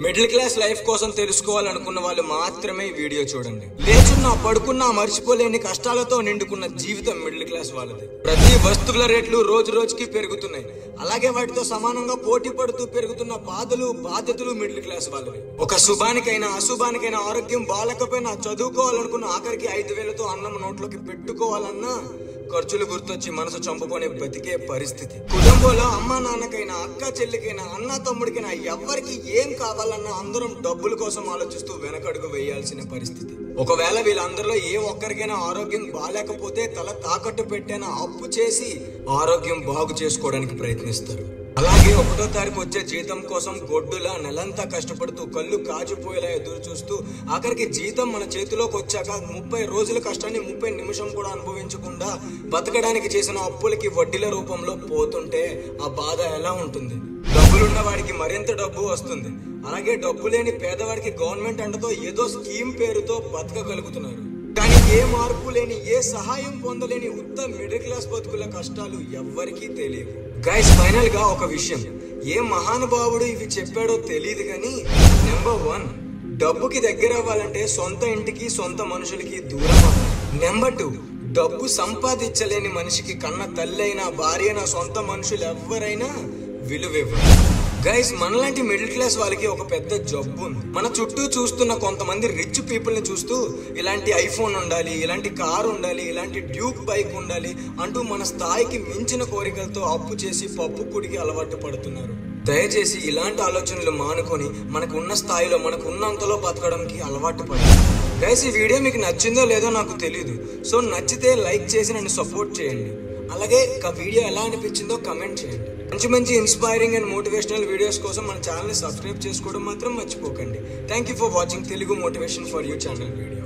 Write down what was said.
Middle class life కోసం తెలుసుకోవాలనుకున్న వాళ్ళు మాత్రమే ఈ వీడియో చూడండి. లేచున్నా పడుకున్నా మర్చిపోలేని కష్టాలతో నిండుకున్న జీవితం మిడిల్ క్లాస్ వాళ్ళది. ప్రతి వస్తువుల రేట్లు రోజు రోజుకి పెరుగుతున్నాయి. అలాగే వాటితో సమానంగా పోటీ పడుతూ పెరుగుతున్న బాధలు బాధ్యతలు మిడిల్ క్లాస్ వాళ్ళవి. ఒక శుభానికైనా అశుభానికైనా ఆరోగ్యం బాలేకపోయినా చదువుకోవాలనుకున్న ఆఖరికి 5,000తో అన్నం నోట్లోకి పెట్టుకోవాలన్నా ఖర్చులు గుర్తొచ్చి మనసు చంపుకొని బతికే పరిస్థితి. కుటుంబంలో అమ్మా నాన్నకైనా అక్క చెల్లికైనా అన్న తమ్ముడికైనా ఎవరికి ఏం కావాలన్నా అందరం డబ్బుల కోసం ఆలోచిస్తూ వెనకడుగు వేయాల్సిన పరిస్థితి. ఒకవేళ వీళ్ళందరిలో ఏ ఒక్కరికైనా ఆరోగ్యం బాలేకపోతే తల తాకట్టు పెట్టైనా అప్పు చేసి ఆరోగ్యం బాగు చేసుకోవడానికి ప్రయత్నిస్తారు. అలాగే 1వ తారీఖు వచ్చే జీతం కోసం గొడ్డులా నెలంతా కష్టపడుతూ కళ్ళు కాచిపోయేలా ఎదురు చూస్తూ ఆఖరికి జీతం మన చేతిలోకి వచ్చాక 30 రోజుల కష్టాన్ని 30 నిమిషం కూడా అనుభవించకుండా బతకడానికి చేసిన అప్పులకి వడ్డీల రూపంలో పోతుంటే ఆ బాధ ఎలా ఉంటుంది? డబ్బులున్న వాడికి మరింత డబ్బు వస్తుంది. అలాగే డబ్బు లేని పేదవాడికి గవర్నమెంట్ అండతో ఏదో స్కీమ్ పేరుతో బతకగలుగుతున్నారు. కానీ ఏ మార్పు లేని ఏ సహాయం పొందలేని ఉత్తమ మిడిల్ క్లాస్ బతుకుల కష్టాలు ఎవ్వరికీ తెలియవు. గైస్, ఫైనల్ గా ఒక విషయం, ఏ మహానుభావుడు ఇవి చెప్పాడో తెలియదు కానీ నెంబర్ 1, డబ్బుకి దగ్గర అవ్వాలంటే సొంత ఇంటికి సొంత మనుషులకి దూరం అవ్వాలి. నెంబర్ 2, డబ్బు సంపాదించలేని మనిషికి కన్న తల్లి అయినా భార్య అయినా సొంత మనుషులు ఎవరైనా విలువివ్వాలి. గైస్, మనలాంటి మిడిల్ క్లాస్ వాళ్ళకి ఒక పెద్ద జబ్బు ఉంది. మన చుట్టూ చూస్తున్న కొంతమంది రిచ్ పీపుల్ ని చూస్తూ ఇలాంటి ఐఫోన్ ఉండాలి, ఇలాంటి కార్ ఉండాలి, ఇలాంటి డ్యూక్ బైక్ ఉండాలి అంటూ మన స్థాయికి మించిన కోరికలతో అప్పు చేసి పప్పు కుడికి అలవాటు పడుతున్నారు. దయచేసి ఇలాంటి ఆలోచనలు మానుకొని మనకు ఉన్న స్థాయిలో మనకు ఉన్నంతలో బతకడానికి అలవాటు పడాలి. గైస్, ఈ వీడియో మీకు నచ్చిందో లేదో నాకు తెలియదు. సో నచ్చితే లైక్ చేసి నన్ను సపోర్ట్ చేయండి. అలాగే వీడియో ఎలా అనిపించిందో కమెంట్ చేయండి. మంచి ఇన్స్పైరింగ్ అండ్ మోటివేషనల్ వీడియోస్ కోసం మన ఛానల్ని సబ్స్క్రైబ్ చేసుకోవడం మాత్రం మర్చిపోకండి. Thank you for watching Telugu motivation for you channel video.